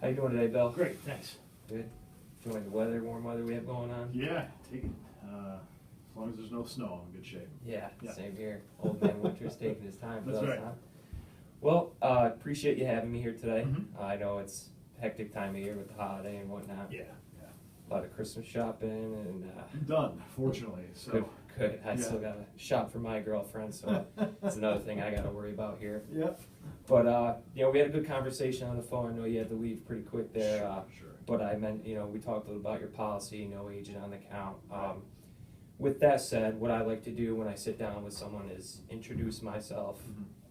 How you doing today, Bill? Great, thanks. Good. Enjoying the weather, warm weather we have going on? Yeah, take it. As long as there's no snow, I'm in good shape. Yeah, same here. Old man Winter's taking his time for That's us, right. huh? Well, appreciate you having me here today. Mhm. I know it's a hectic time of year with the holiday and whatnot. Yeah. A lot of Christmas shopping and I'm done, fortunately. So. good. I Yeah. still got to shop for my girlfriend, so that's another thing I got to worry about here. Yep. But we had a good conversation on the phone. I know you had to leave pretty quick there. Sure. But I meant, we talked a little about your policy, no agent on the account. With that said, what I like to do when I sit down with someone is introduce myself,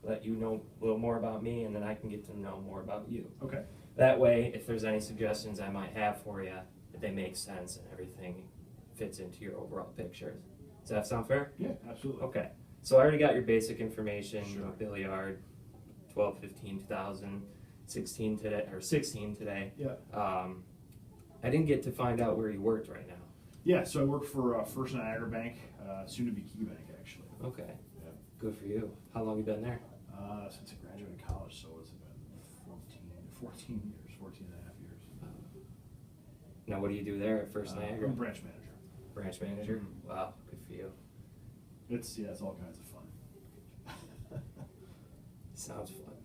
let you know a little more about me, and then I can get to know more about you. Okay. That way, if there's any suggestions I might have for you, that they make sense and everything fits into your overall picture. Does that sound fair? Yeah, absolutely. Okay. So I already got your basic information, Sure. billiard, 12-15, 2016 today, or 16 today. Yeah. I didn't get to find out where you worked right now. Yeah, so I work for First Niagara Bank, soon to be Key Bank, actually. Okay. Yeah. Good for you. How long you been there? Since I graduated college, so it's been 14 years, 14 and a half years. Now, what do you do there at First Niagara? I'm branch manager. Branch manager? Mhm. Wow, good for you. It's all kinds of fun. Sounds fun.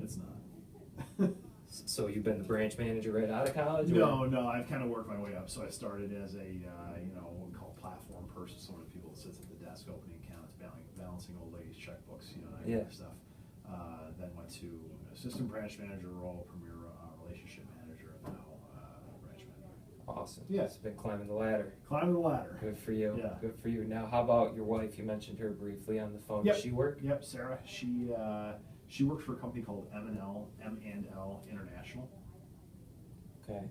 It's not. So you've been the branch manager right out of college? No, I've kind of worked my way up. So I started as a, what we call platform person, so one of the people that sits at the desk opening accounts, balancing old ladies' checkbooks, that kind of stuff. Then went to assistant branch manager role, premier relationship manager, and now branch manager. Awesome. Yeah. It's been climbing the ladder. Climbing the ladder. Good for you. Yeah. Good for you. Now, how about your wife? You mentioned her briefly on the phone. Yep. Does she work? Yep, Sarah. She works for a company called M&L International. Okay.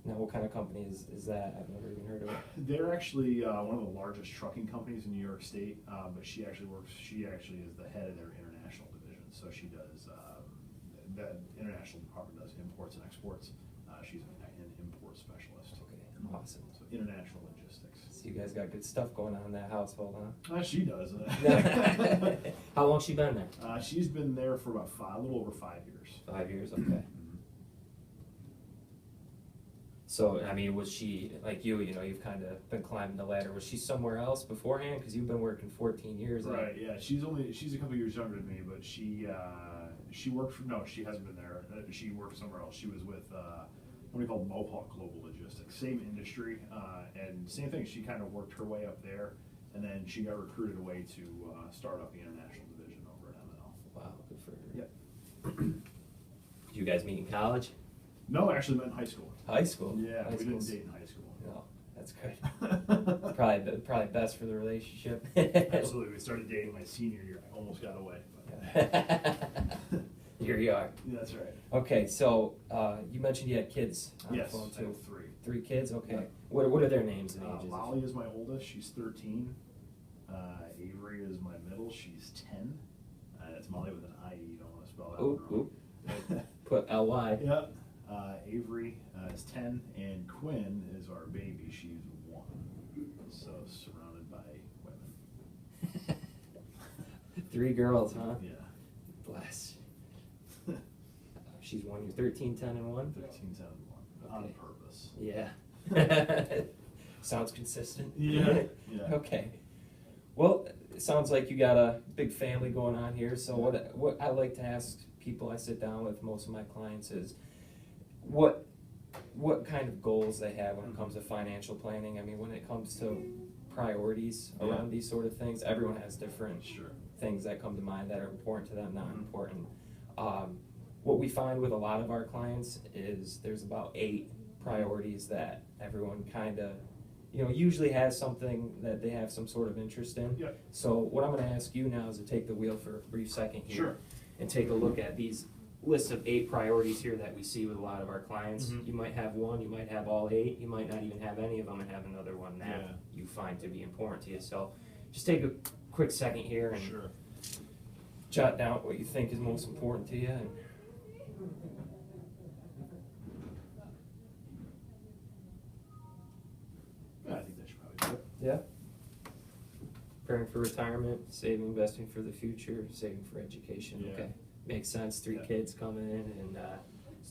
Now, what kind of company is that? I've never even heard of it. They're actually one of the largest trucking companies in New York State, but she actually is the head of their international division. So she does, the international department does imports and exports. She's an import specialist. Okay, awesome. So international logistics. So you guys got good stuff going on in that household, huh? She does. How long she been there? She's been there for about a little over 5 years. 5 years, okay. So, I mean, was she, like you've kind of been climbing the ladder. Was she somewhere else beforehand? Because you've been working 14 years. Right, yeah. She's a couple years younger than me, but she worked for, no, she hasn't been there. She worked somewhere else. She was with a company called Mohawk Global Logistics. Same industry, and same thing. She kind of worked her way up there, and then she got recruited away to start up the international division over at M&L. Wow, good for her. Yep. Did you guys meet in college? No, I actually met in high school. High school? Yeah, High we didn't school's- date in high school. No, that's good. probably best for the relationship. Absolutely. We started dating my senior year. I almost got away. But. Here you are. Yeah, that's right. Okay, so you mentioned you had kids on Yes, the phone I too. have 3. 3 kids? Okay. Yeah. What are their names and ages? Molly is my oldest. She's 13. Avery is my middle. She's 10. That's Molly with an I. You don't want to spell that Oop, wrong. oop. Put L-Y. Yeah. Avery is 10, and Quinn is our baby. She's 1. So surrounded by women. 3 girls, huh? Yeah. Bless. She's 1. You're 13, 10, and 1? 13, 10, and 1. Okay. On purpose. Yeah. Sounds consistent. Yeah. Yeah. Okay. Well, it sounds like you got a big family going on here. So what I like to ask people I sit down with, most of my clients, is what kind of goals they have when it comes to financial planning. I mean, when it comes to priorities around these sort of things, everyone has different things that come to mind that are important to them, not important. What we find with a lot of our clients is there's about 8 priorities that everyone kind of, usually has something that they have some sort of interest in. Yep. So what I'm going to ask you now is to take the wheel for a brief second here. Sure. And take a look at these lists of 8 priorities here that we see with a lot of our clients. You might have one, you might have all 8, you might not even have any of them and have another one that you find to be important to you. So just take a quick second here and jot down what you think is most important to you. And I think that should probably do it. yeah. Preparing for retirement, saving, investing for the future, saving for education. Yeah. Okay, makes sense. 3 Yeah. kids coming in, and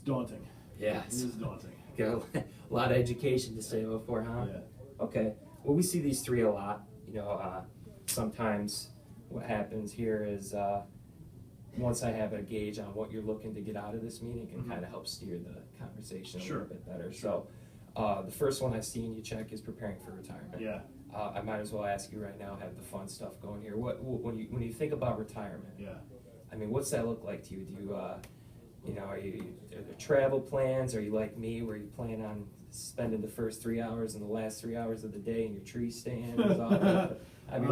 daunting. Yeah, It is daunting. got a lot of education to save up for, huh? Yeah. Okay. Well, we see these three a lot. You know, sometimes what happens here is once I have a gauge on what you're looking to get out of this meeting, it can kind of help steer the conversation a Sure. little bit better. So, the first one I see in you check is preparing for retirement. Yeah. I might as well ask you right now, have the fun stuff going here. When you think about retirement? Yeah. I mean, what's that look like to you? Do you, you know, are there travel plans? Are you like me, where you plan on spending the first 3 hours and the last 3 hours of the day in your tree stand? I mean,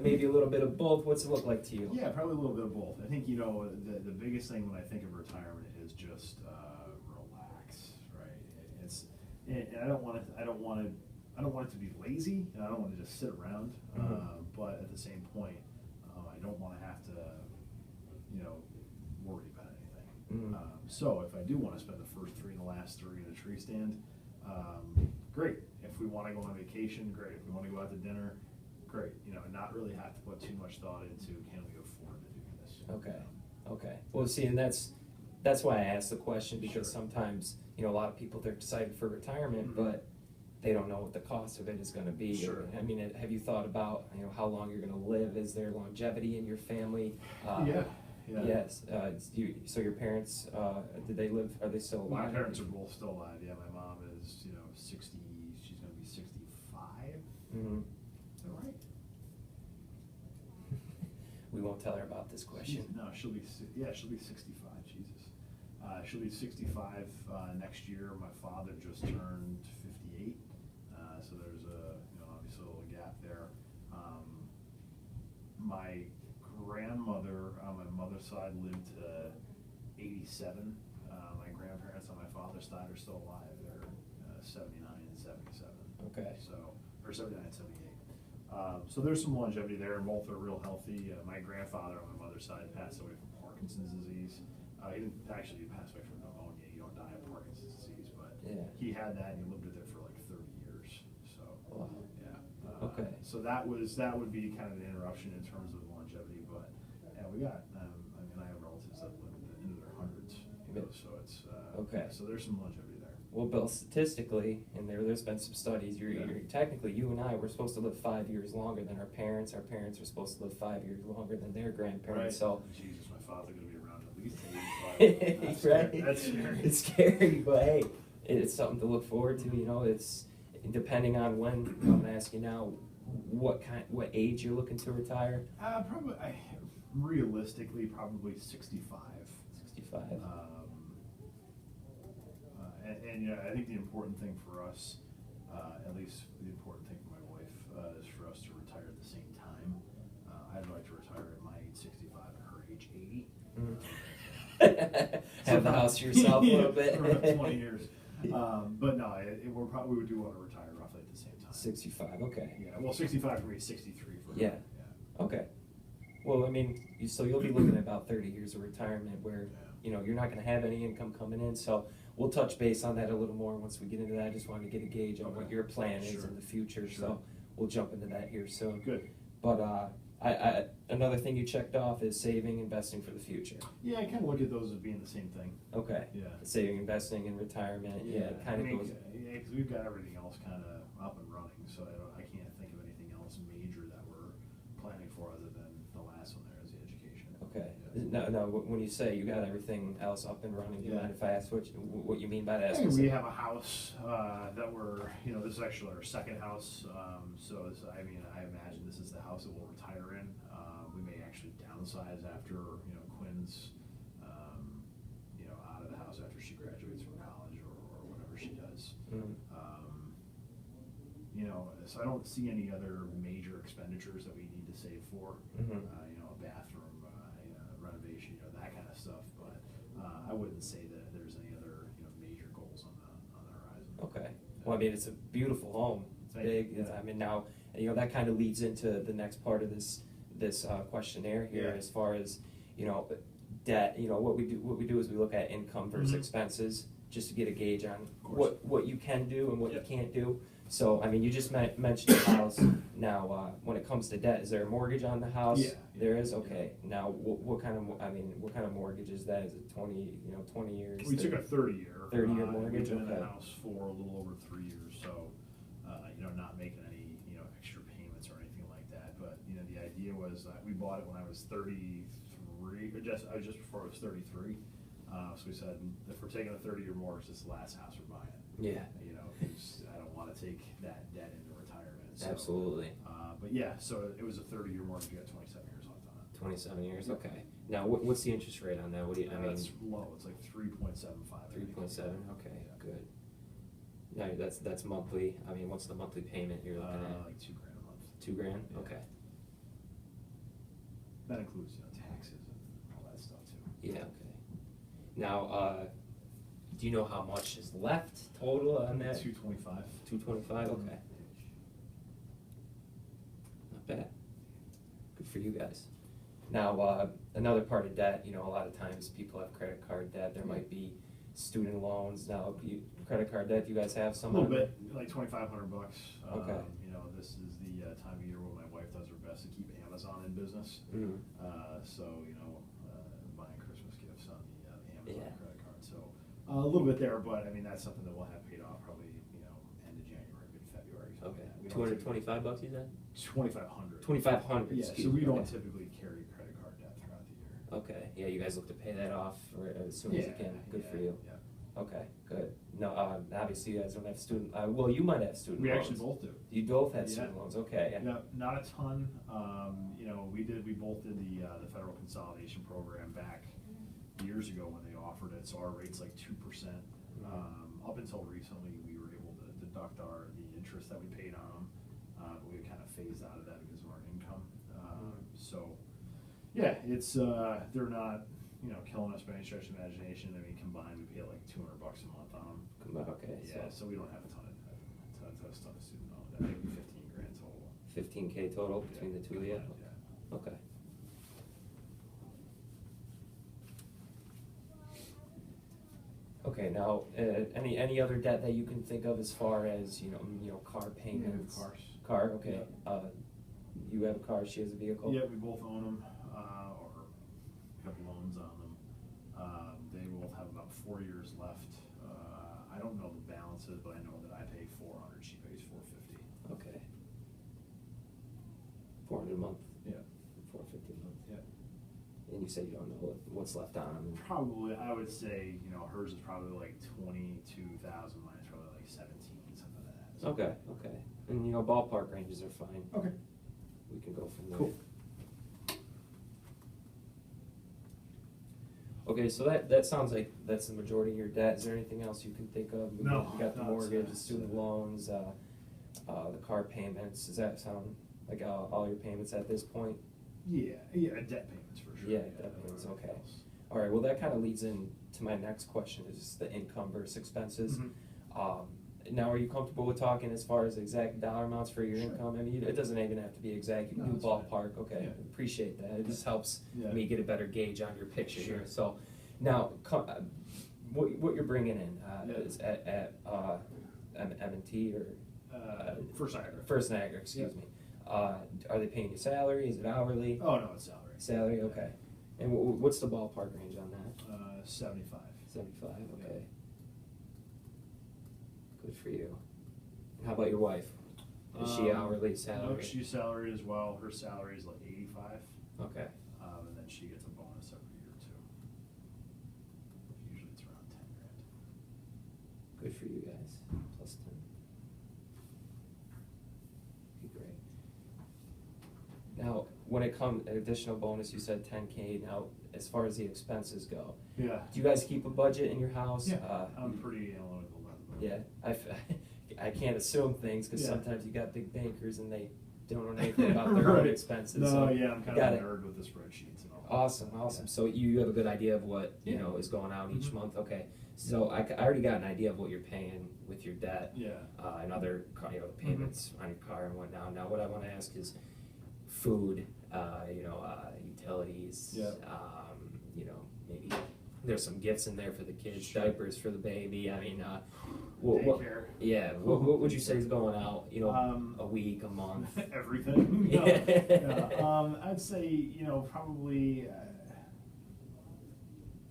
maybe a little bit of both? What's it look like to you? Yeah, probably a little bit of both. I think, you know, the biggest thing when I think of retirement is just relax, right? And I don't want it to be lazy, and I don't want to just sit around. But at the same point, I don't want to have to, you know, worry about anything. So if I do want to spend the first 3 and the last 3 in a tree stand, great. If we want to go on vacation, great. If we want to go out to dinner, great. You know, and not really have to put too much thought into, can we afford to do this? Okay. Okay. Well, see, and that's why I asked the question, because sometimes, you know, a lot of people, they're excited for retirement, but they don't know what the cost of it is going to be. Sure. I mean, have you thought about, you know, how long you're going to live? Is there longevity in your family? Yeah. Yes. So your parents, did they live? Are they still alive? My parents are both still alive. Yeah, my mom is, you know, 60. She's going to be 65. Is that right? We won't tell her about this question. She'll be 65. Jesus. She'll be 65 next year. My father just turned 58. So there's obviously a little gap there. My grandmother on my mother's side lived to 87. My grandparents on my father's side are still alive. They're 79 and 77. Okay. Or 79 and 78. So there's some longevity there, and both are real healthy. My grandfather on my mother's side passed away from Parkinson's disease. He didn't actually pass away from pneumonia. You don't die of Parkinson's disease, but he had that, and he lived with it for like 30 years. So, Okay. So that would be kind of an interruption in terms of longevity, but yeah, we got. I have relatives that live into their hundreds. You know, so it's okay. So there's some longevity there. Well, Bill, statistically, and there's been some studies, you're technically, you and I, we're supposed to live 5 years longer than our parents. Our parents are supposed to live 5 years longer than their grandparents. Right. So, Jesus, my father's going to be around at least 85. That's right? That's scary. It's scary, but hey, it's something to look forward to. You know, it's depending on when. I'm going to ask you now, what age you're looking to retire? Realistically, probably 65. 65. And yeah, I think the important thing for us, at least the important thing for my wife, is for us to retire at the same time. I'd like to retire at my age 65 and her age 80. Have the house to yourself a little bit. For about 20 years. But no, we would do want to retire roughly at the same time. 65, okay. Yeah, well, 65 for me, 63 for her. Yeah. Okay. Well, I mean, so you'll be looking at about 30 years of retirement where, you know, you're not going to have any income coming in. So we'll touch base on that a little more once we get into that. I just wanted to get a gauge on what your plan is in the future. Sure. So we'll jump into that here soon. Good. But I another thing you checked off is saving, investing for the future. Yeah, I kind of look at those as being the same thing. Okay. Yeah. Saving, investing, and retirement. Yeah, it kind of goes. Yeah, because we've got everything else kind of up and running, so I can't think of anything else major that we're planning for other than the last one there is the education. Okay. Yeah. No. When you say you got everything else up and running, do you mind if I ask what you mean by that? We have a house that this is actually our second house. I imagine this is the house that we'll retire in. We may actually downsize after Quinn's out of the house after she graduates from college or whatever she does. So I don't see any other major expenditures that we need to save for. A bathroom, renovation, that kind of stuff. But I wouldn't say that there's any other major goals on the horizon. Okay. Well, I mean, it's a beautiful home. It's big. Yeah. I mean, now that kind of leads into the next part of this questionnaire here, as far as debt. What we do is we look at income versus expenses, just to get a gauge on what you can do and what you can't do. So, I mean, you just mentioned the house. Now, when it comes to debt, is there a mortgage on the house? Yeah. There is? Okay. Now, what kind of, what kind of mortgage is that? Is it 20 years? We took a 30-year. 30-year mortgage, We've been in okay. the house for a little over 3 years, so, not making any, extra payments or anything like that. But, the idea was that we bought it when I was 33, or just before I was 33. So we said, if we're taking a 30-year mortgage, this is the last house we're buying. Yeah. 'Cause I don't wanna take that debt into retirement, so. Absolutely. But yeah, so it was a 30-year mortgage, we got 27 years left on it. 27 years, Yeah. okay. Now, what's the interest rate on that? What do you, I mean? It's low, it's like 3.75. 3.7, okay, Yeah. good. Now, that's monthly, I mean, what's the monthly payment you're looking at? Like $2,000 a month. $2,000, Yeah. okay. That includes, taxes and all that stuff too. Yeah, okay. Now, do you know how much is left total on that? 225. 225, okay. Not bad. Good for you guys. Now, another part of debt, a lot of times people have credit card debt, there might be student loans. Now, credit card debt, do you guys have A some? little on bit, like $2,500. Okay. This is the time of year where my wife does her best to keep Amazon in business. Mhm. So, buying Christmas gifts on the Amazon Yeah. credit card. So, a little bit there, but I mean, that's something that we'll have paid off probably, end of January, mid-February. Okay, We don't typically- $225 you said? 2,500. 2,500, Yeah, so excuse we me, don't okay. typically carry credit card debt throughout the year. Okay, yeah, you guys look to pay that off as soon as you can, good for you. Yeah. Okay, good. No, obviously you guys don't have student, well, you might have student We loans. actually both do. You both had Yeah. student loans, okay. Yeah, not a ton. We both did the federal consolidation program back years ago when they offered it, so our rate's like 2%. Up until recently, we were able to deduct the interest that we paid on them, but we kind of phased out of that because of our income. So, yeah, it's, they're not, killing us by any stretch of imagination. I mean, combined, we pay like $200 a month on them. Okay, Yeah, so we don't have a ton of student loan. I think 15 grand total. 15K total between the two of you? Yeah. Okay. Okay, now, any other debt that you can think of as far as, car payments? Cars. Car, okay. Yeah. You have a car, she has a vehicle? Yeah, we both own them, or have loans on them. They both have about 4 years left. I don't know the balances, but I know that I pay $400, she pays $450. Okay. 400 a month? Yeah. 450 a month? Yeah. And you said you don't know what's left on them? Probably, I would say, hers is probably like 22,000, mine's probably like 17, something like that. So. Okay, okay. And, ballpark ranges are fine. Okay. We can go from there. Cool. Okay, so that sounds like that's the majority of your debt. Is there anything else you can think of? No, You got the no, it's, mortgage, the it's, student loans, the car payments. Does that sound like all your payments at this point? Yeah, debt payments for sure. Yeah, debt payments, everything okay. else. All right, well, that kind of leads in to my next question, is the income versus expenses. Mhm. Now, are you comfortable with talking as far as exact dollar amounts for your Sure. income? I mean, it doesn't even have to be exact, you can No, do that's fine. ballpark, okay, Yeah. appreciate that, it just helps Yeah. me get a better gauge on your picture Sure. here, so. Now, what you're bringing in, Yeah. is at M&T or? First Niagara. First Niagara, excuse me. Are they paying you salary, is it hourly? Oh, no, it's salary. Salary, okay. And what's the ballpark range on that? 75. 75, Yeah. okay. Good for you. And how about your wife? Is she hourly, salary? No, she's salaried as well. Her salary is like 85, Okay, and then she gets a bonus every year too. Usually it's around 10 grand. good for you guys, plus 10. Okay, great. Now, when it comes, additional bonus, you said 10K, now, as far as the expenses go, Yeah. do you guys keep a budget in your house? Yeah, I'm pretty analytical about the Yeah, I can't assume things, because Yeah. sometimes you got big bankers and they don't know anything about their own Right. expenses. No, so yeah, I'm kind got of it. a nerd with the spreadsheets and all. Awesome, awesome. So you have a good idea of what, Yeah. is going out each Mhm. month, okay. So I already got an idea of what you're paying with your debt. Yeah. And other, payments on your car and whatnot. Now, what I wanna ask is food, utilities. Yeah. Maybe there's some gifts in there for the kids, Sure. diapers for the baby. I mean, daycare. Yeah, what would you say is going out, you know, a Um, week, a month? Everything. No, Yeah. yeah. I'd say, probably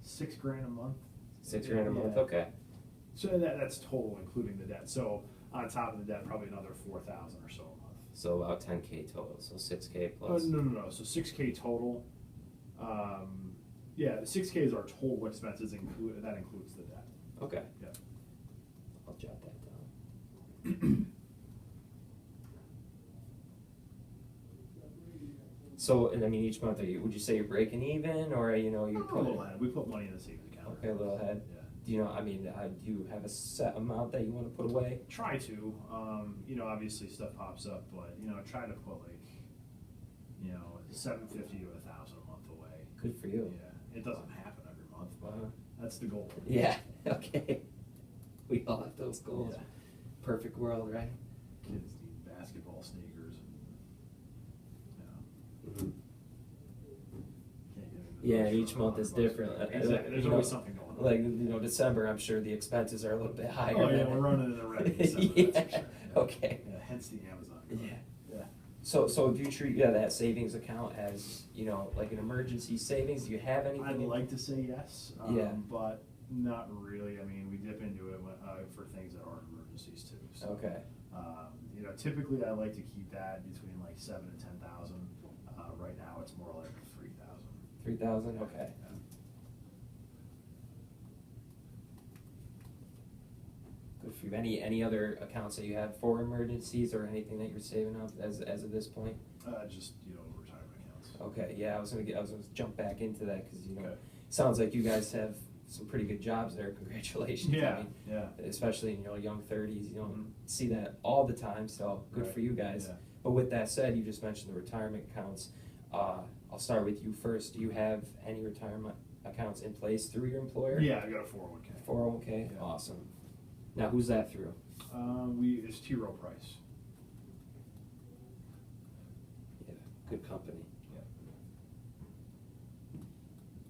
$6,000 a month. $6,000 a month, Yeah. okay. So that's total, including the debt. So on top of the debt, probably another 4,000 or so a month. So about 10K total, so 6K Oh, plus. no. So 6K total. Yeah, 6K is our total expenses. That includes the debt. Okay, Yeah. I'll jot that down. So, and I mean, each month, would you say you're breaking even, or, you know, you're A little ahead. We put money in the savings account. Okay, a little ahead. Yeah. Do you know, I mean, do you have a set amount that you want to put away? Try to. Obviously stuff pops up, but try to put 750 to 1,000 a month away. Good for you. Yeah, it doesn't happen every month, but Uh-huh. that's the goal. Yeah, okay. We all have those goals. Yeah. Perfect world, right? Kids need basketball sneakers. Mhm. Can't get into Yeah, those each for month is $100 different. Exactly. There's You always know, something going on. Like, you know, December, I'm sure the expenses are a little bit higher. Oh yeah, than- we're running in the red in December, that's for Yeah, sure. Yeah. okay. Yeah, hence the Amazon. Yeah. Yeah. So do you treat that savings account as, you know, like an emergency savings? Do you have anything? I'd like to say yes, Yeah. but not really. I mean, we dip into it for things that aren't emergencies too. So, Okay. typically I like to keep that between 7,000 and 10,000. Right now it's more like 3,000. 3,000, okay. Yeah. Good for you. Any other accounts that you have for emergencies or anything that you're saving up as of this point? Just retirement accounts. Okay, yeah, I was gonna jump back into that because Okay. sounds like you guys have some pretty good jobs there. Congratulations. I Yeah, mean, yeah. especially in your young 30s, you don't see that all the time. So good Right. for you guys. Yeah. But with that said, you just mentioned the retirement accounts. I'll start with you first. Do you have any retirement accounts in place through your employer? Yeah, I got a 401k. 401k. Yeah. Awesome. Now, who's that through? It's T. Rowe Price. Yeah, good company. Yeah.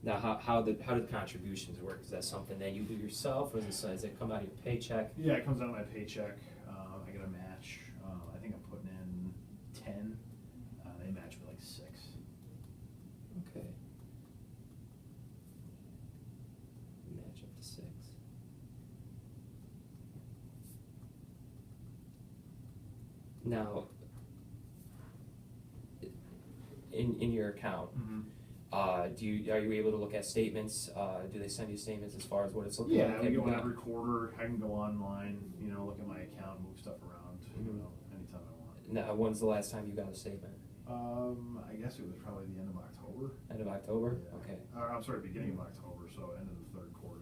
Now, how did contributions work? Is that something that you do yourself, or does it come out of your paycheck? Yeah, it comes out of my paycheck. I get a match. I think I'm putting in 10. They match me 6. Okay. Match up to 6. Now, in your account, Mm-hmm. are you able to look at statements? Do they send you statements as far as what it's looking Yeah, like? I Have you go in got- every quarter. I can go online, look at my account, move stuff around, Mhm. anytime I want. Now, when's the last time you got a statement? I guess it was probably the end of October. End of October? Yeah. Okay. I'm sorry, beginning of October, so end of the third quarter.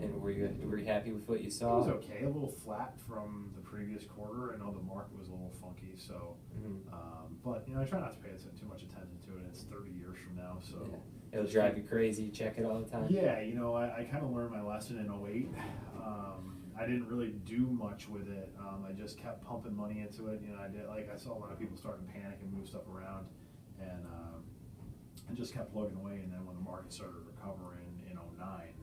And were you happy with what you It saw? was okay, a little flat from the previous quarter. I know the market was a little funky, so, Mhm. but I try not to pay too much attention to it. It's 30 years from now, so. Yeah. It'll drive you crazy. You check it all the time. Yeah, I kind of learned my lesson in '08. I didn't really do much with it. I just kept pumping money into it. I saw a lot of people starting to panic and move stuff around, and I just kept plugging away. And then when the market started recovering in '09,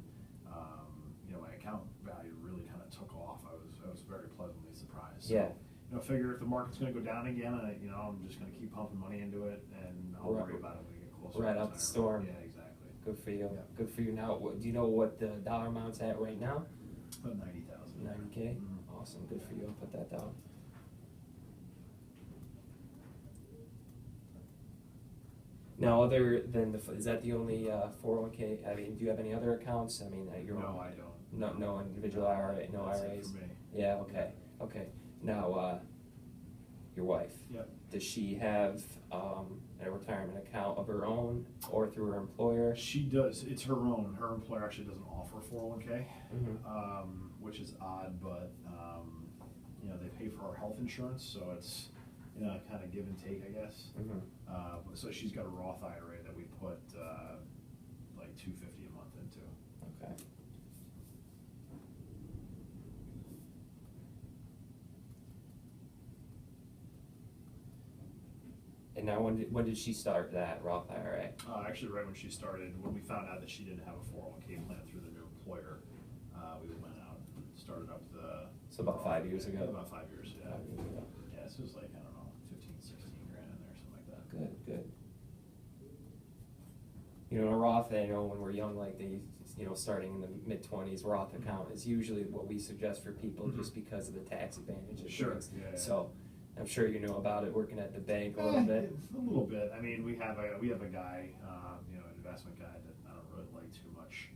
my account value really kind of took off. I was very pleasantly surprised. So, Yeah. figure if the market's going to go down again, I'm just going to keep pumping money into it, and I'll Right. worry about it when we get closer. Right to up the retirement. storm. Yeah, exactly. Good for you. Yeah. Good for you. Now, do you know what the dollar amount's at right now? About 90,000. 90K? Mhm. Awesome. Good for you. I'll put that down. Now, other than is that the only 401k? I mean, do you have any other accounts? I mean, your No, I don't. no individual IRA, no That's it IRAs. for me. Yeah. Okay. Okay. Now, your wife. Yep. Does she have a retirement account of her own or through her employer? She does. It's her own. Her employer actually doesn't offer 401k, Mhm. which is odd, but they pay for our health insurance, so it's kind of give and take, I guess. Mhm. So she's got a Roth IRA that we put $250 a month into. Okay. And now, when did she start that Roth IRA? Actually, right when she started, when we found out that she didn't have a 401k plan through the new employer, we went out and started up the So about 5 years ago. About 5 years, yeah. 5 years ago. Yeah, this was like, I don't know, 15, 16 grand in there, something like that. Good, good. You know, in a Roth, I know when we're young, like they, you know, starting in the mid-20s, Roth account is usually what we suggest for people just because of the tax advantages. Sure, yeah. So, I'm sure you know about it working at the bank a little bit. A little bit. I mean, we have a guy, you know, an investment guy that I don't really like too much.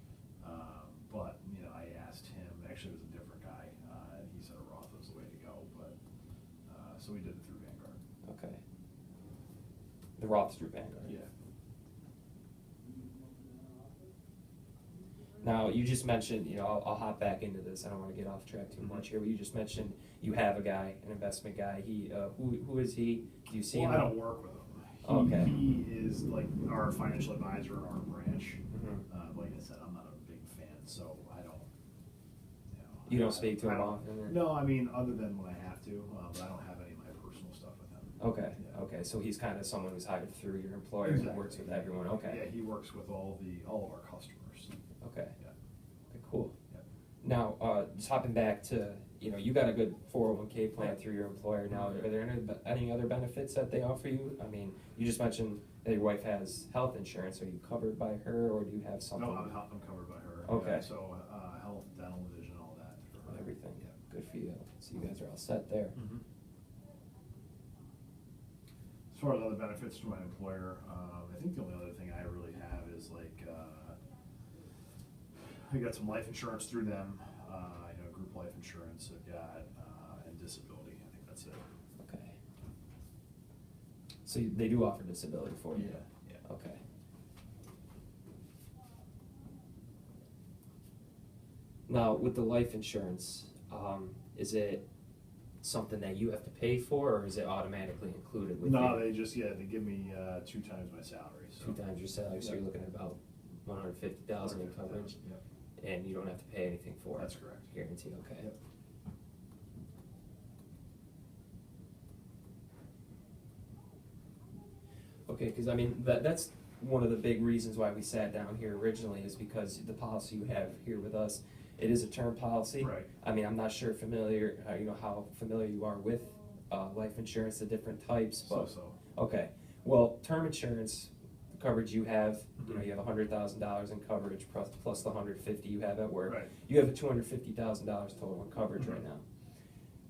But, you know, I asked him, actually it was a different guy, and he said a Roth was the way to go, but, so we did it through Vanguard. Okay. The Roth's through Vanguard. Yeah. Now, you just mentioned, you know, I'll hop back into this. I don't want to get off track too much here. But you just mentioned you have a guy, an investment guy. He, who is he? Do you see him? I don't work with him. Okay. He is like our financial advisor in our branch. Mhm. Like I said, I'm not a big fan, so I don't. You don't speak to I him don't- often? Or? No, I mean, other than when I have to, but I don't have any of my personal stuff with him. Okay. Yeah. Okay. So he's kind of someone who's hired through your employer Exactly. and works with everyone. Okay. Yeah, he works with all of our customers. Okay. Yeah. Okay. Cool. Yep. Now, just hopping back to, you know, you got a good 401k plan through your employer. Now, are there any other benefits that they offer you? I mean, you just mentioned that your wife has health insurance. Are you covered by her, or do you have something? No, I'm covered by her. Okay. Yeah, so, health, dental, vision, all that for her. Everything. Yeah. Good for you. So you guys are all set there. Mhm. As far as other benefits to my employer, I think the only other thing I really have is like, I got some life insurance through them, you know, group life insurance I've got, and disability. I think that's it. Okay. So they do offer disability for you? Yeah. Okay. Now, with the life insurance, is it something that you have to pay for, or is it automatically included with No, you? they just, yeah, they give me, 2 times my salary, so. 2 times your salary, so Yep. you're looking at about 150,000 in coverage, Yep. and you don't have to pay anything for it? That's correct. Guarantee, okay. Yep. Okay, because I mean, that's one of the big reasons why we sat down here originally, is because the policy you have here with us, it is a term policy. Right. I mean, I'm not sure you know, how familiar you are with life insurance, the different types, but. So. Okay, well, term insurance, the coverage you have, you know, you have $100,000 in coverage plus the $150 you have at work. Right. You have a $250,000 total in coverage right now.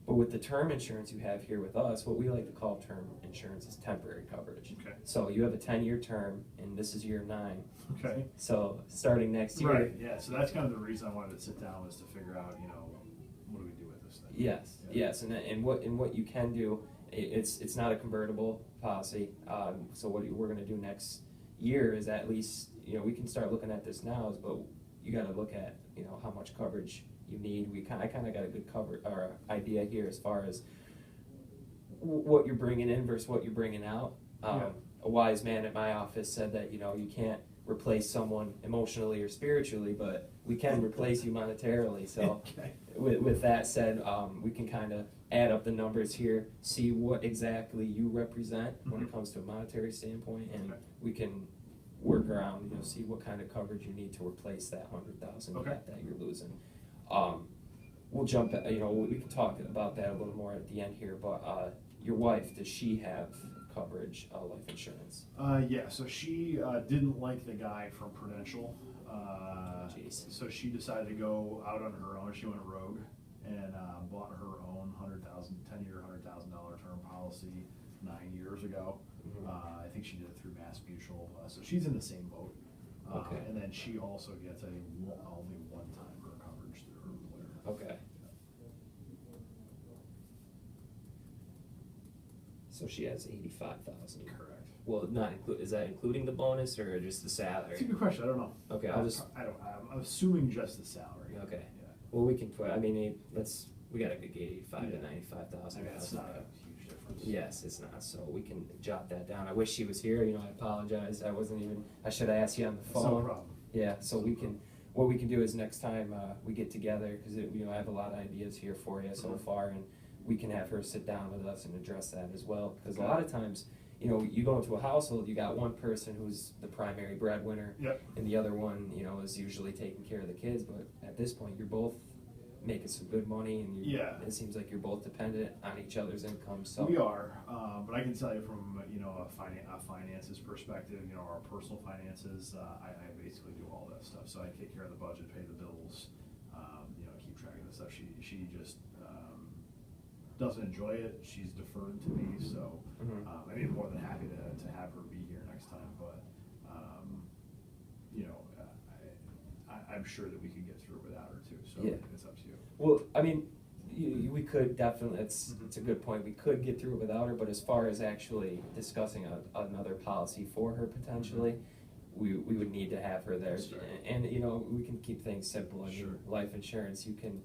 But with the term insurance you have here with us, what we like to call term insurance is temporary coverage. Okay. So you have a 10-year term, and this is year 9. Okay. So starting next year. Right, yeah, so that's kind of the reason I wanted to sit down, was to figure out, you know, what do we do with this thing? Yes, Yeah. yes, and what you can do, it's not a convertible policy. So what we're going to do next year is, at least, you know, we can start looking at this now, but you got to look at, you know, how much coverage you need. I kind of got a good idea here as far as what you're bringing in versus what you're bringing out. Yeah. A wise man at my office said that, you know, you can't replace someone emotionally or spiritually, but we can replace you monetarily. So Okay. with that said, we can kind of add up the numbers here, see what exactly you represent when it Mhm. comes to a monetary standpoint, and Okay. we can work around, you know, see what kind of coverage you need to replace that 100,000 Okay. that you're losing. We'll jump, you know, we can talk about that a little more at the end here, but your wife, does she have coverage, life insurance? Yeah, so she didn't like the guy from Prudential. Jeez. So she decided to go out on her own. She went rogue and bought her own 10-year, $100,000 term policy 9 years ago. Mhm. I think she did it through Mass Mutual. So she's in the same boat. Okay. And then she also gets only one time her coverage through her employer. Okay. So she has 85,000. Correct. Well, not include. Is that including the bonus or just the That's a salary? good question. I don't know. Okay, I'll just. I'm assuming just the salary. Okay. Yeah. Well, we can put. I mean, we got a good 85 to Yeah. 95,000. I mean, it's not a huge difference. Yes, it's not. So we can jot that down. I wish she was here. You know, I apologize. I wasn't even. I should have asked you on the That's phone. no problem. Yeah. So we can. What we can do is next time we get together, because you know I have a lot of ideas here for you so Mhm. far, and we can have her sit down with us and address that as well. Because a lot of times, you know, you go into a household, you got one person who's the primary breadwinner, Yep. and the other one, you know, is usually taking care of the kids. But at this point, you're both Yeah. making some good money, and Yeah. it seems like you're both dependent on each other's income. So We are, but I can tell you from a finances perspective, our personal finances, I basically do all that stuff. So I take care of the budget, pay the bills, keep track of the stuff. She just doesn't enjoy it. She's deferred to me, so Mhm. I'd be more than happy to have her be here next time. But I'm sure that we could get through without her too. So Yeah. it's up to you. Well, I mean, we could definitely. It's Mhm. it's a good point. We could get through it without her, but as far as actually discussing another policy for her potentially, we would need to have her there. Sure. And we can keep things simple. I mean, Sure. life insurance, you can,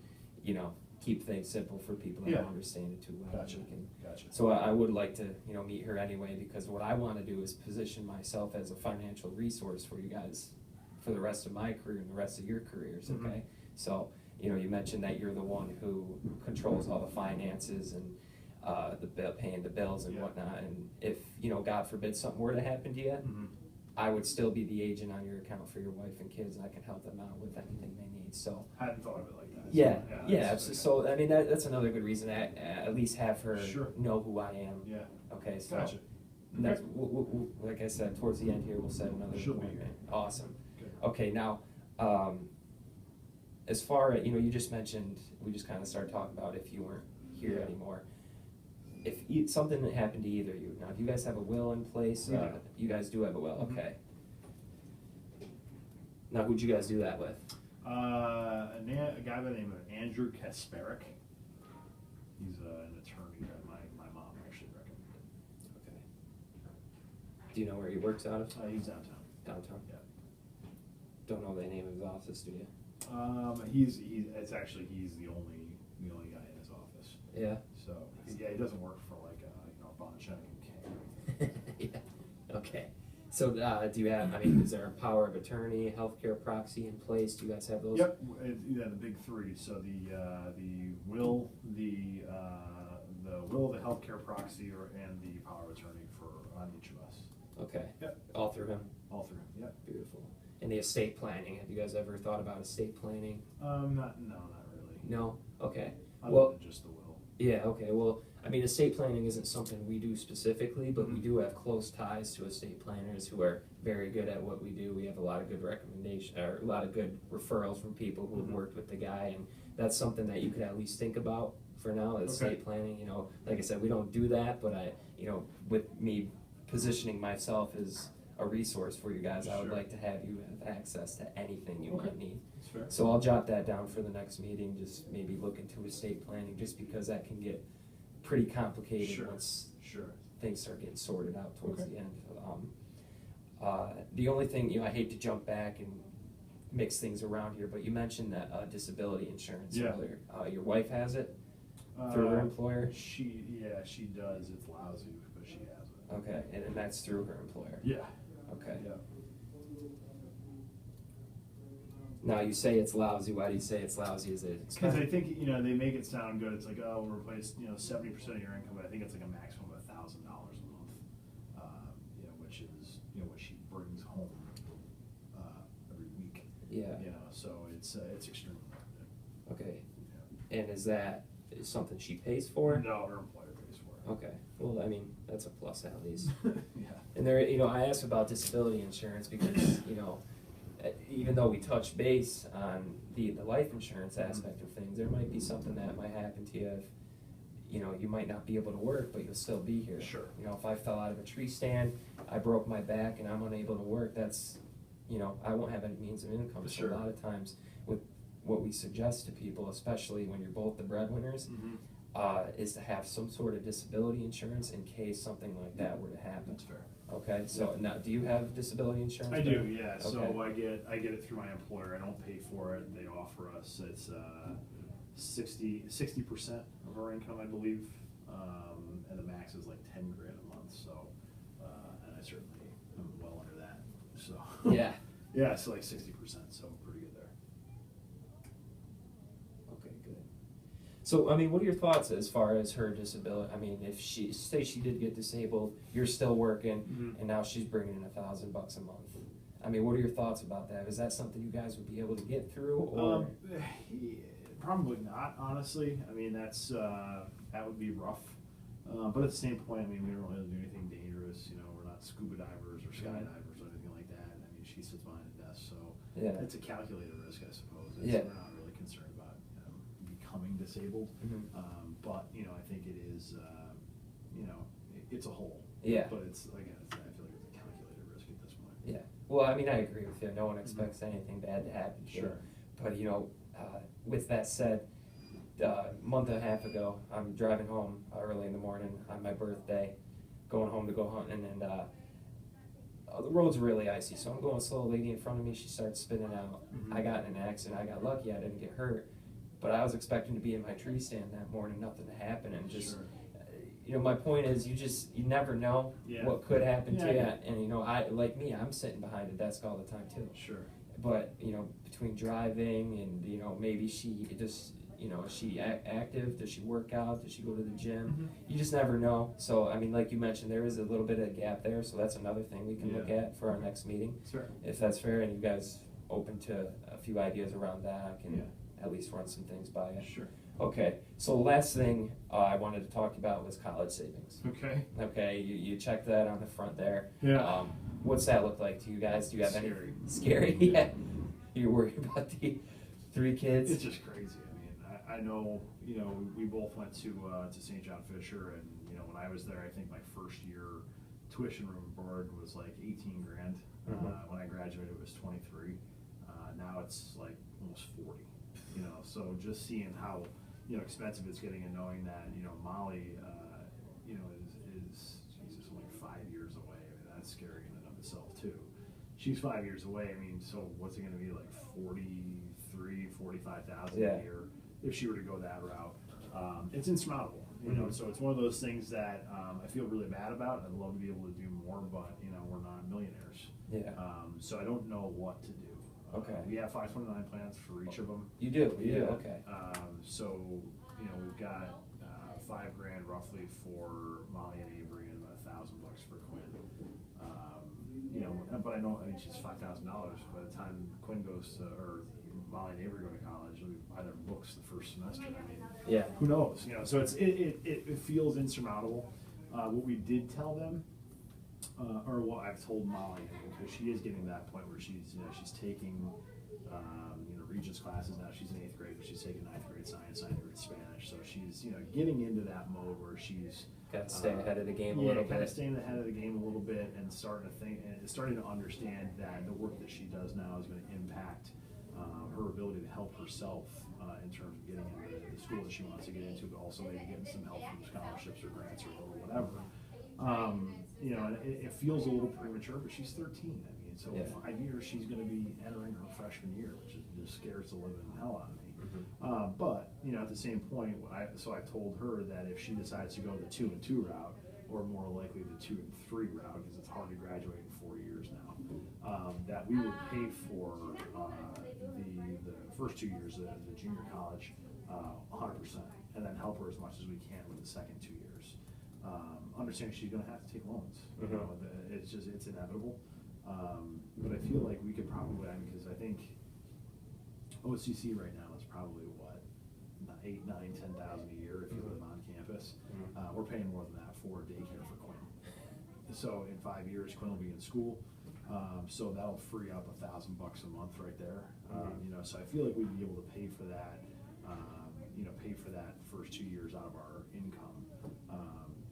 keep things simple for people that Yeah. don't understand it too well. Gotcha. We can- Gotcha. So I would like to, meet her anyway, because what I want to do is position myself as a financial resource for you guys for the rest of my career and the rest of your careers, Mhm. okay? So, you mentioned that you're the one who controls all the finances and paying the bills and Yeah. whatnot, and if, God forbid something were to happen to you, Mhm. I would still be the agent on your account for your wife and kids, and I can help them out with anything they need, so. I hadn't thought of it like that. Yeah, that's- so, I mean, that's another good reason to at least have her Sure. know who I am. Yeah. Okay, so. Gotcha. Next, like I said, towards the end here, we'll set another She'll be appointment. here. Awesome. Good. Okay, now, as far as, you just mentioned, we just kind of started talking about if you weren't here Yeah. anymore. If something that happened to either of you, now, do you guys have a will in place? We do. You guys do have a will, Mhm. okay. Now, who'd you guys do that with? A guy by the name of Andrew Kasparek. He's an attorney that my mom actually recommended. Okay. Do you know where he works out of? He's downtown. Downtown? Yeah. Don't know the name of his office, do you? He's the only guy in his office. Yeah. So yeah, he doesn't work for like Bonchek and King. Yeah, okay. So, do you have, is there a power of attorney, healthcare proxy in place? Do you guys have those? Yep, the big three. So the will, the healthcare proxy, and the power of attorney on each of us. Okay. Yep. All through him? All three. Yep. Beautiful. And the estate planning, have you guys ever thought about estate planning? Not really. No? Okay. Other Well, than just the will. yeah, okay. Well, estate planning isn't something we do specifically, but we Mhm. do have close ties to estate planners who are very good at what we do. We have a lot of good a lot of good referrals from people who have Mhm. worked with the guy, and that's something that you could at least think about for now, estate planning. Like I said, we don't do that, but with me positioning myself as a resource for you guys, I would Sure. like to have you have access to anything you Okay. might need. That's fair. So I'll jot that down for the next meeting, just maybe look into estate planning, just because that can get pretty complicated Sure. once Sure. things start getting sorted out towards Okay. the end. The only thing, I hate to jump back and mix things around here, but you mentioned that disability insurance Yeah. earlier. Your wife has it through her employer? She does. It's lousy, but she has it. Okay, and then that's through her employer? Yeah. Okay. Yeah. Now, you say it's lousy. Why do you say it's lousy? Is it Because I expensive? think they make it sound good. It's like, oh, we'll replace 70% of your income, but I think it's like a maximum of $1,000 a month. Which is what she brings home every week. Yeah. So it's extremely limited. Okay. Yeah. And is that something she pays for? No, her employer pays for it. Okay. Well, that's a plus at least. Yeah. And there, I asked about disability insurance because, even though we touch base on the life insurance aspect of things, there might be something that might happen to you if, you might not be able to work, but you'll still be here. Sure. If I fell out of a tree stand, I broke my back and I'm unable to work, that's, I won't have any means of income. Sure. So a lot of times with what we suggest to people, especially when you're both the breadwinners, Mm-hmm. is to have some sort of disability insurance in case something like that were to happen. That's fair. Okay, so now, do you have disability insurance? I Ben? do, yeah. So Okay. I get it through my employer. I don't pay for it. They offer us 60% of our income, I believe, and the max is like $10,000 a month. So, and I certainly am well under that. So Yeah. yeah, so like 60%. So pretty good there. Okay, good. So, what are your thoughts as far as her disability? If she did get disabled, you're still working, Mhm. and now she's bringing in $1,000 a month. What are your thoughts about that? Is that something you guys would be able to get through, or? Probably not, honestly. I mean, that would be rough. But at the same point, I mean, we don't really do anything dangerous. You know, we're not scuba divers or skydivers or anything like that. I mean, she sits behind a desk, so Yeah. it's a calculated risk, I suppose. Yeah. We're not really concerned about becoming disabled. But you know, I think it is. You know, it's a whole. Yeah. But it's again, I feel like it's a calculated risk at this point. Yeah. Well, I mean, I agree with you. No one expects anything bad to happen. Sure. But you know, with that said, a month and a half ago, I'm driving home early in the morning on my birthday, going home to go hunting, and the road's really icy, so I'm going slow. A lady in front of me, she starts spinning out. I got in an accident. I got lucky. I didn't get hurt, but I was expecting to be in my tree stand that morning. Nothing to happen, and just. Sure. You know, my point is, you never know what could happen to you, Yeah. and you know, I'm sitting behind a desk all the time too. Sure. But you know, between driving and you know, maybe she just, you know, is she active? Does she work out? Does she go to the gym? You just never know. So I mean, like you mentioned, there is a little bit of a gap there. So that's another thing we can look at for our next meeting, Sure. if that's fair. And you guys open to a few ideas around that, I can at least run some things by you. Sure. Okay, so the last thing I wanted to talk about was college savings. Okay. Okay, you checked that on the front there. Yeah. What's that look like to you guys? Do you have Scary. any scary? Yeah. You're worried about the 3 kids? It's just crazy. I mean, I know, you know, we both went to St. John Fisher, and you know, when I was there, I think my first year tuition room and board was like 18 grand. When I graduated, it was 23. Now it's like almost 40. You know, so just seeing how, you know, expensive it's getting, and knowing that, you know, Molly, you know, is Jesus, only 5 years away. I mean, that's scary in and of itself too. She's 5 years away. I mean, so what's it going to be like 45,000 a year if she were to go that route? It's insurmountable, you know. So it's one of those things that I feel really bad about. I'd love to be able to do more, but you know, we're not millionaires. Yeah. So I don't know what to do. Okay. We have 529 plans for each of them. You do? You do? Okay. So, you know, we've got $5 grand roughly for Molly and Avery, and about $1,000 for Quinn. You know, but I mean, she's $5,000 by the time Quinn goes to, or Molly and Avery go to college. We buy their books the first semester. I mean, who knows? You know, so it feels insurmountable. What we did tell them, or what I've told Molly, because she is getting to that point where she's, you know, she's taking, you know, Regents classes now. She's in 8th grade, but she's taking 9th grade science, 9th grade Spanish. So she's, you know, getting into that mode where she's got to stay ahead of the game a little bit. kind of staying ahead of the game a little bit, and starting to understand that the work that she does now is going to impact her ability to help herself in terms of getting into the school that she wants to get into, but also maybe getting some help from scholarships or grants or whatever. You know, and it feels a little premature, but she's 13. I mean, so in 5 years she's going to be entering her freshman year, which just scares the living hell out of me. But you know, at the same point, I told her that if she decides to go the 2 and 2 route, or more likely the 2 and 3 route, because it's hard to graduate in 4 years now, that we would pay for the first 2 years of the junior college 100%, and then help her as much as we can with the second 2 years. Understanding she's going to have to take loans. You know, it's inevitable. But I feel like we could probably, because I think OCC right now is probably what, 8, 9, 10,000 a year if you live on campus. We're paying more than that for daycare for Quinn. So in 5 years, Quinn will be in school. So that'll free up $1,000 a month right there. You know, so I feel like we'd be able to pay for that. You know, pay for that first 2 years out of our income.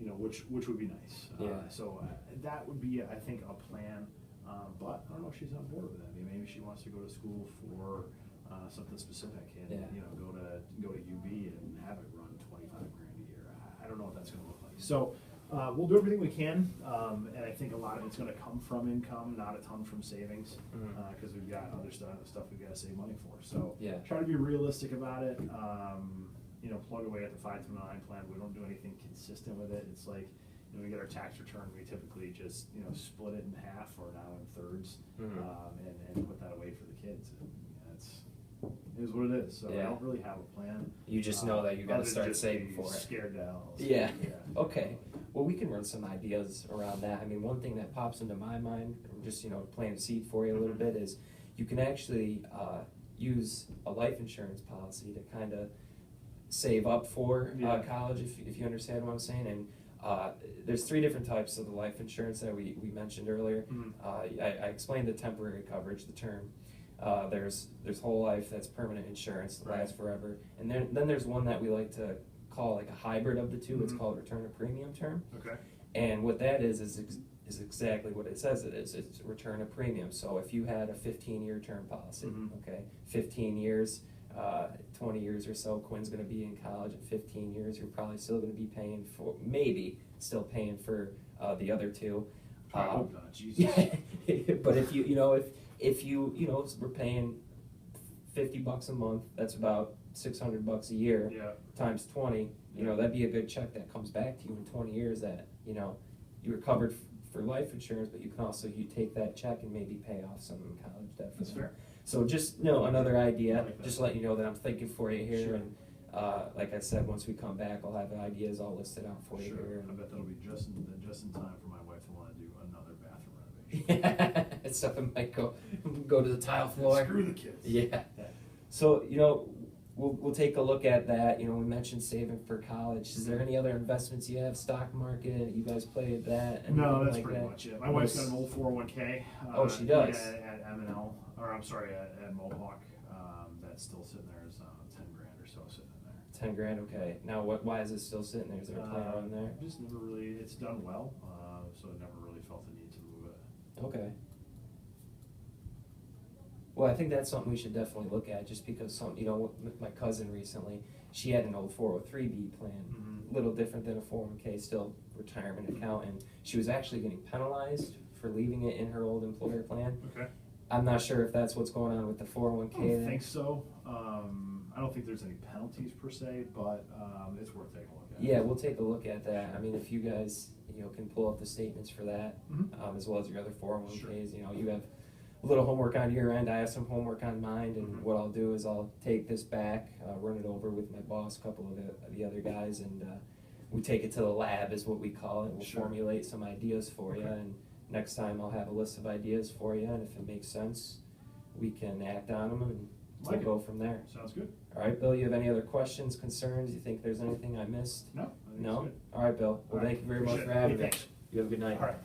You know, which would be nice. So that would be, I think, a plan. But I don't know if she's on board with that. I mean, maybe she wants to go to school for something specific, and you know, go to UB and have it run 25 grand a year. I don't know what that's going to look like. So we'll do everything we can, and I think a lot of it's going to come from income, not a ton from savings, because we've got other stuff we've got to save money for. So try to be realistic about it. You know, plug away at the 529 plan. We don't do anything consistent with it. It's like, you know, we get our tax return, we typically just, you know, split it in half or now in thirds, and put that away for the kids. And, it is what it is. So I don't really have a plan. You just know that you got to start saving for it. Scared to hell. So, Okay. Well, we can run some ideas around that. I mean, one thing that pops into my mind, just, you know, playing seed for you a little bit, is you can actually use a life insurance policy to kind of save up for college, if you understand what I'm saying. And there's 3 different types of the life insurance that we mentioned earlier. I explained the temporary coverage, the term. There's whole life, that's permanent insurance that lasts forever. And then there's one that we like to call like a hybrid of the two. It's called return of premium term. Okay. And what that is exactly what it says it is. It's return of premium. So if you had a 15-year term policy, okay, 15 years, 20 years or so, Quinn's going to be in college. At 15 years, you're probably still going to be paying for, maybe still paying for the other 2. I hope not, Jesus. But if if you we're paying $50 a month, that's about $600 a year. Times 20, that'd be a good check that comes back to you in 20 years that, you were covered for life insurance, but you can also, you take that check and maybe pay off some college debt. That's fair. So just, another idea, like just let you know that I'm thinking for you here. Sure. And like I said, once we come back, I'll have the ideas all listed out for you here. I bet that'll be just in time for my wife to want to do another bathroom renovation. Yeah, so it might go to the tile floor. Screw the kids. Yeah. So, we'll take a look at that. We mentioned saving for college. Is there any other investments you have? Stock market? You guys play at that? No, that's like pretty that? much it. My wife's got an old 401k. Oh, she does? At M&L, or I'm sorry, at Mohawk. That's still sitting there as 10 grand or so sitting in there. 10 grand, okay. Now, why is it still sitting there? Is there a plan on there? Just never really, it's done well, so I never really felt the need to move it. Okay. Well, I think that's something we should definitely look at, just because my cousin recently, she had an old 403B plan, a little different than a 401k, still retirement account, and she was actually getting penalized for leaving it in her old employer plan. Okay. I'm not sure if that's what's going on with the 401k. I don't think so. I don't think there's any penalties per se, but it's worth taking a look at. Yeah, we'll take a look at that. I mean, if you guys, can pull up the statements for that, as well as your other 401ks, Sure. You have a little homework on your end. I have some homework on mine, and what I'll do is I'll take this back, run it over with my boss, a couple of the other guys, and we take it to the lab, is what we call it. We'll formulate some ideas for you, and next time I'll have a list of ideas for you, and if it makes sense, we can act on them, and we'll go from there. Sounds good. All right, Bill, you have any other questions, concerns? You think there's anything I missed? No. I think it's No? good. All right, Bill. Well, All right. thank you very much Appreciate for it. having Hey, me. thanks. You have a good night. All right.